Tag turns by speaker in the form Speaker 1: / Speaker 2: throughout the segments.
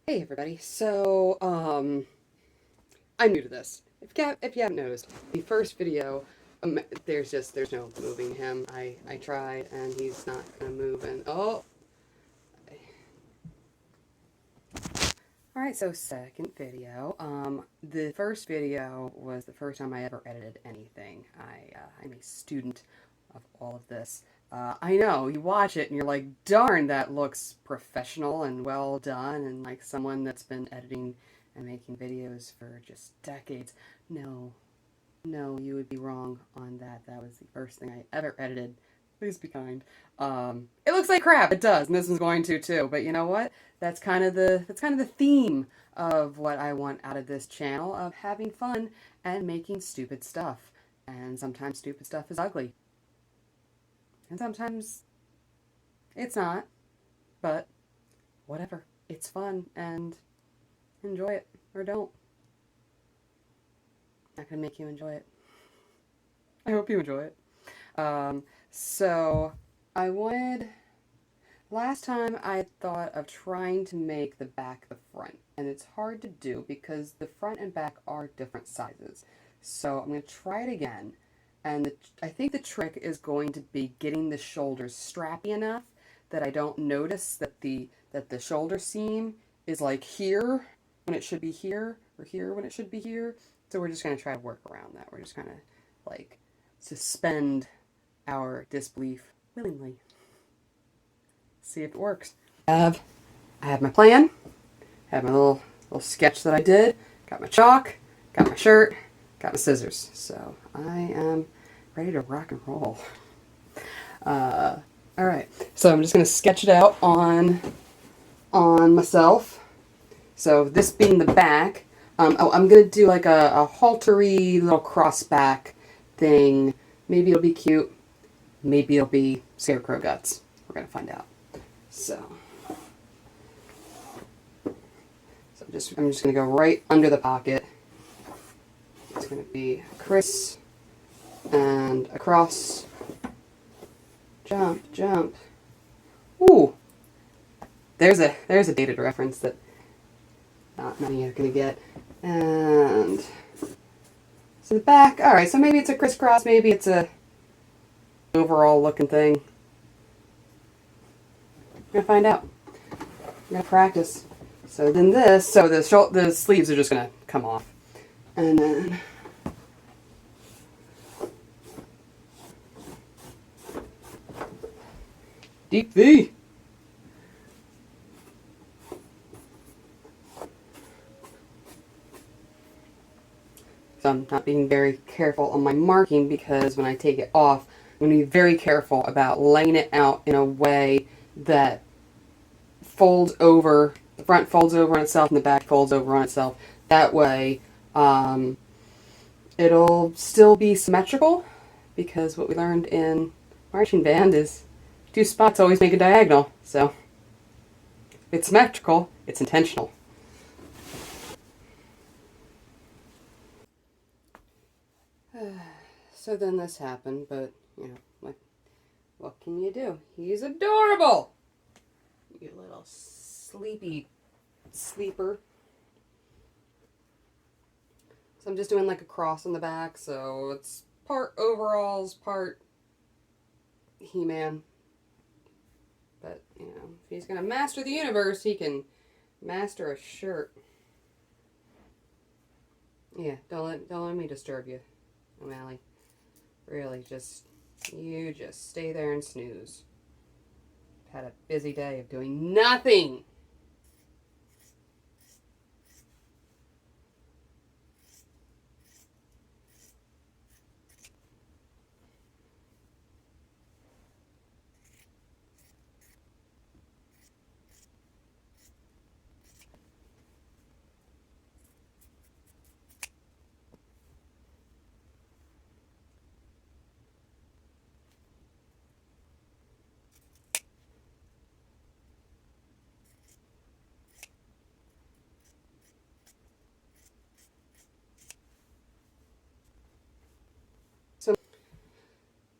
Speaker 1: Hey everybody. I'm new to this. If you haven't noticed, the first video, there's no moving him. I tried and he's not gonna move. And oh, all right. So second video. The first video was the first time I ever edited anything. I'm a student of all of this. I know you watch it and you're like, darn, that looks professional and well done, and like someone that's been editing and making videos for just decades. No, no, you would be wrong on that. That was the first thing I ever edited. Please be kind. It looks like crap. It does, and this one's going to too. But you know what? That's kind of the theme of what I want out of this channel, of having fun and making stupid stuff. And sometimes stupid stuff is ugly, and sometimes it's not. But whatever. It's fun, and enjoy it or don't. Not gonna make you enjoy it. I hope you enjoy it. So I wanted, last time I thought of trying to make the back the front, and it's hard to do because the front and back are different sizes. So I'm going to try it again, and I think the trick is going to be getting the shoulders strappy enough that I don't notice that the shoulder seam is like here when it should be here, or here when it should be here. So we're just going to try to work around that. We're just going to like suspend our disbelief willingly. See if it works. I have my plan. I have my little sketch that I did. Got my chalk. Got my shirt. Got my scissors. So I am ready to rock and roll. All right. So I'm just gonna sketch it out on myself. So this being the back, I'm gonna do like a haltery little cross back thing. Maybe it'll be cute. Maybe it'll be scarecrow guts. We're gonna find out. So I'm just gonna go right under the pocket. It's gonna be Chris and across. Jump, jump. Ooh, there's a dated reference that not many are gonna get. And so the back. All right, so maybe it's a crisscross. Maybe it's a overall looking thing. We're gonna find out. We're gonna practice. So then the sleeves are just gonna come off, and then deep V. So I'm not being very careful on my marking because when I take it off, I'm going to be very careful about laying it out in a way that folds over, the front folds over on itself and the back folds over on itself. That way, it'll still be symmetrical, because what we learned in marching band is two spots always make a diagonal. So if it's symmetrical, it's intentional. So then this happened, but you know, what can you do? He's adorable! You little sleepy sleeper. So I'm just doing like a cross on the back, so it's part overalls, part He-Man. But, you know, if he's gonna master the universe, he can master a shirt. Yeah, don't let me disturb you, O'Malley. Really, you just stay there and snooze. I've had a busy day of doing nothing.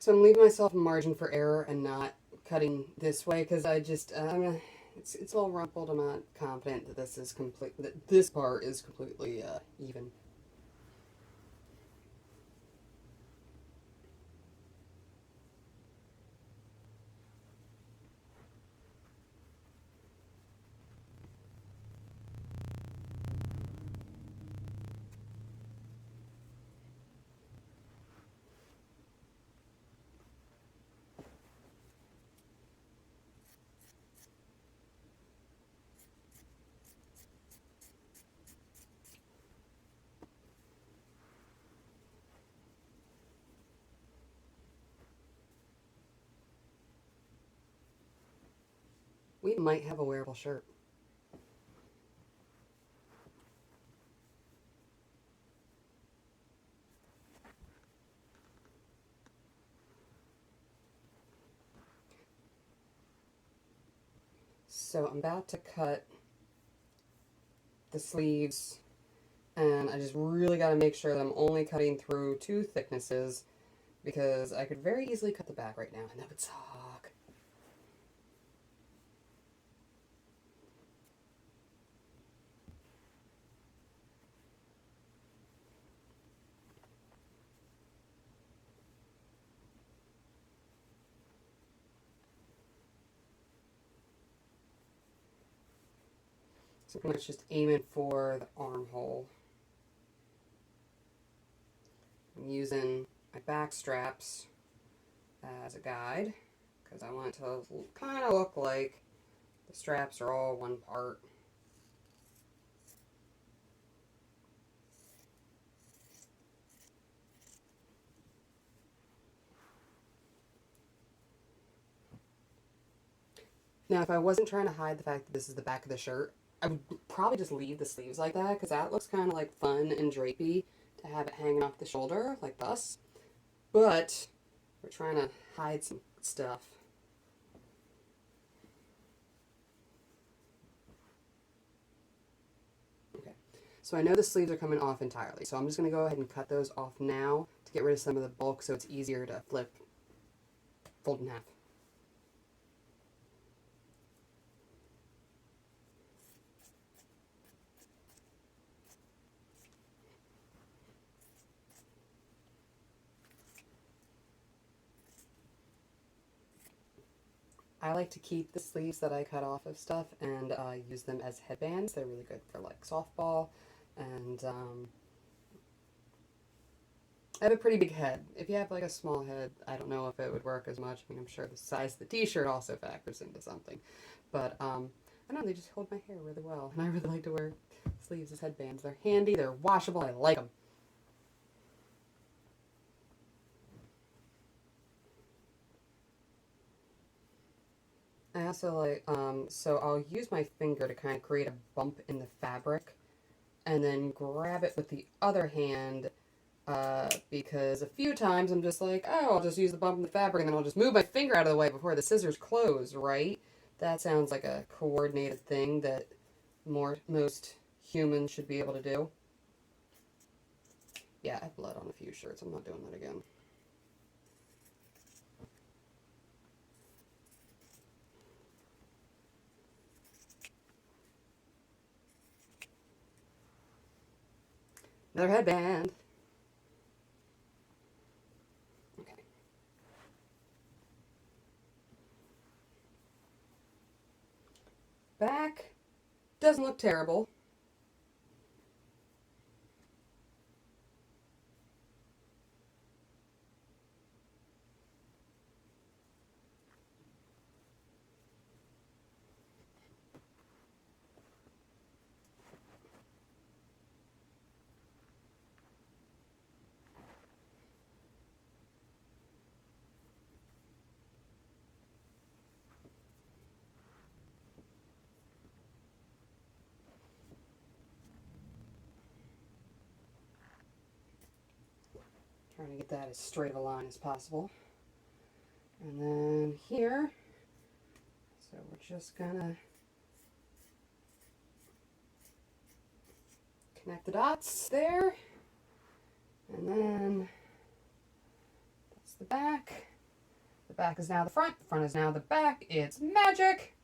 Speaker 1: So I'm leaving myself a margin for error and not cutting this way, because I just, it's all rumpled. I'm not confident that this part is completely even. We might have a wearable shirt. So I'm about to cut the sleeves, and I just really got to make sure that I'm only cutting through two thicknesses, because I could very easily cut the back right now, and that would suck. So pretty much just aiming for the armhole. I'm using my back straps as a guide, because I want it to kind of look like the straps are all one part. Now, if I wasn't trying to hide the fact that this is the back of the shirt, I would probably just leave the sleeves like that, because that looks kind of like fun and drapey to have it hanging off the shoulder like thus. But we're trying to hide some stuff. Okay, so I know the sleeves are coming off entirely, so I'm just going to go ahead and cut those off now to get rid of some of the bulk so it's easier to fold in half. I like to keep the sleeves that I cut off of stuff and use them as headbands. They're really good for like softball, and I have a pretty big head. If you have like a small head, I don't know if it would work as much. I mean, I'm sure the size of the t-shirt also factors into something, but I don't know, they just hold my hair really well, and I really like to wear sleeves as headbands. They're handy, they're washable, I like them. I also like, so I'll use my finger to kind of create a bump in the fabric and then grab it with the other hand, because a few times I'm just like, oh, I'll just use the bump in the fabric and then I'll just move my finger out of the way before the scissors close, right? That sounds like a coordinated thing that most humans should be able to do. Yeah, I have blood on a few shirts. I'm not doing that again. Another headband. Okay. Back doesn't look terrible. Trying to get that as straight of a line as possible. And then here, so we're just gonna connect the dots there. And then that's the back. The back is now the front is now the back. It's magic!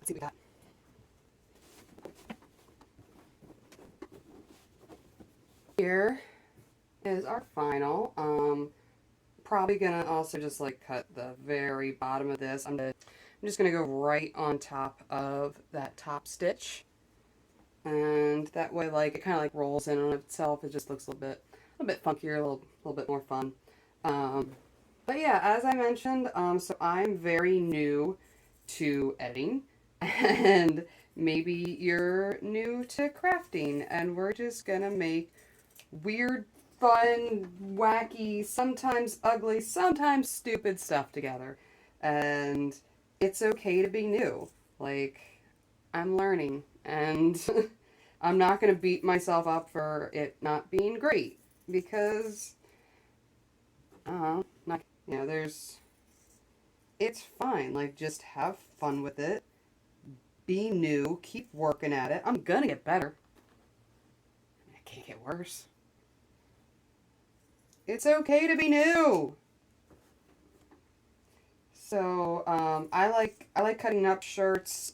Speaker 1: Let's see what we got. Here is our final. Probably gonna also just like cut the very bottom of this. I'm just gonna go right on top of that top stitch, and that way, like, it kind of like rolls in on itself. It just looks a little bit funkier, a little bit more fun. But yeah, as I mentioned, so I'm very new to editing, and maybe you're new to crafting, and we're just gonna make weird, fun, wacky, sometimes ugly, sometimes stupid stuff together. And it's okay to be new. Like, I'm learning, and I'm not going to beat myself up for it not being great, because, not, it's fine. Like, just have fun with it. Be new. Keep working at it. I'm going to get better. I can't get worse. It's okay to be new. So, I like cutting up shirts.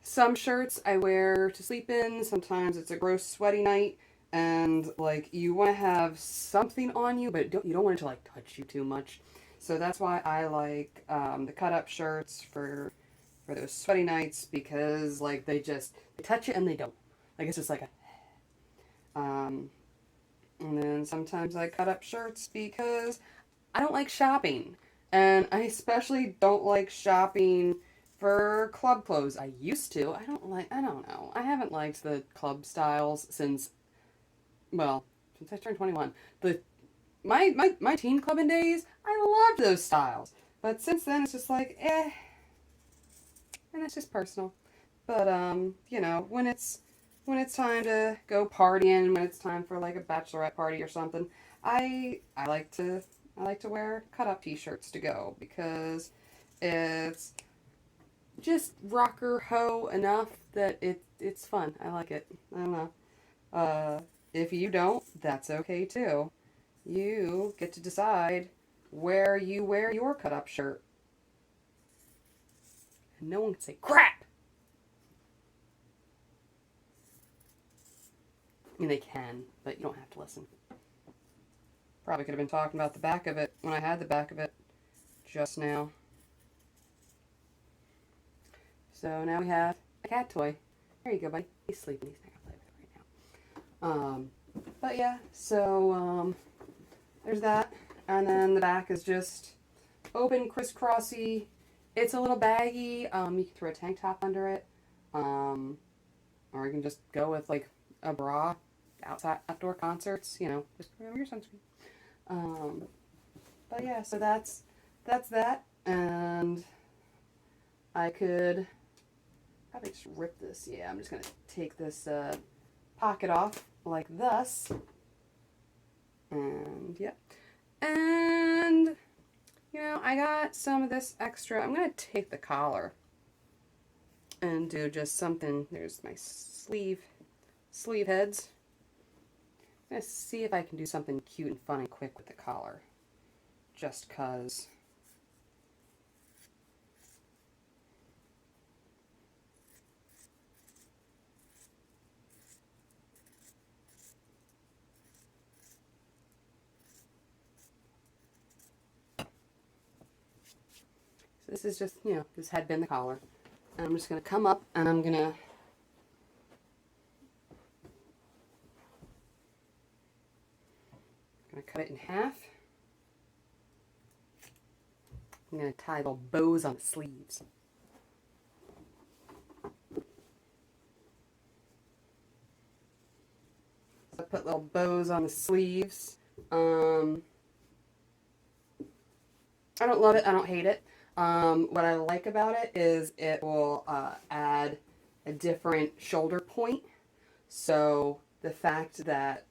Speaker 1: Some shirts I wear to sleep in. Sometimes it's a gross sweaty night, and like you want to have something on you, but you don't want it to like touch you too much. So that's why I like the cut up shirts for those sweaty nights, because like they touch it and they don't. Like it's just like a and then sometimes I cut up shirts because I don't like shopping. And I especially don't like shopping for club clothes. I used to. I don't know. I haven't liked the club styles since I turned 21. My teen clubbing days, I loved those styles. But since then it's just like, and it's just personal. But when it's time to go partying, when it's time for like a bachelorette party or something, I like to wear cut up t-shirts to go, because it's just rocker ho enough that it's fun. I like it. I don't know. If you don't, that's okay too. You get to decide where you wear your cut up shirt. And no one can say crap. I mean, they can, but you don't have to listen. Probably could have been talking about the back of it when I had the back of it just now. So now we have a cat toy. There you go, buddy. He's sleeping. He's not going to play with it right now. But yeah, so there's that. And then the back is just open, crisscrossy. It's a little baggy. You can throw a tank top under it. Or you can just go with like a bra. Outdoor concerts, just remember your sunscreen. But yeah, so that's that. And I could probably just rip this. Yeah, I'm just going to take this pocket off like thus. And, yeah. And, I got some of this extra. I'm going to take the collar and do just something. There's my sleeve heads. I'm going to see if I can do something cute and fun and quick with the collar. Just because. So this is just, this had been the collar. And I'm just going to come up and I'm going to cut it in half. I'm going to tie little bows on the sleeves. So I put little bows on the sleeves. I don't love it. I don't hate it. What I like about it is it will add a different shoulder point. So the fact that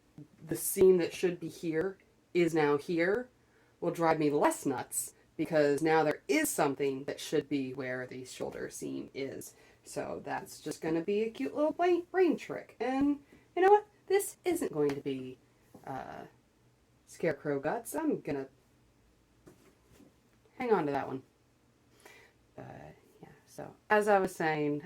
Speaker 1: the seam that should be here is now here will drive me less nuts, because now there is something that should be where the shoulder seam is. So that's just going to be a cute little brain trick. And you know what? This isn't going to be scarecrow guts. I'm going to hang on to that one. Yeah, So, as I was saying,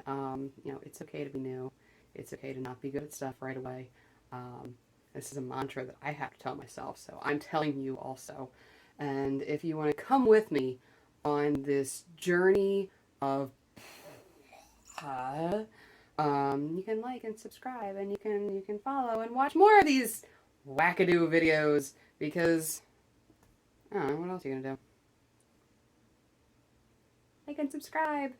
Speaker 1: it's okay to be new. It's okay to not be good at stuff right away. Um, this is a mantra that I have to tell myself, so I'm telling you also. And if you want to come with me on this journey of, you can like and subscribe, and you can follow and watch more of these wackadoo videos because I don't know what else are you gonna do. Like and subscribe.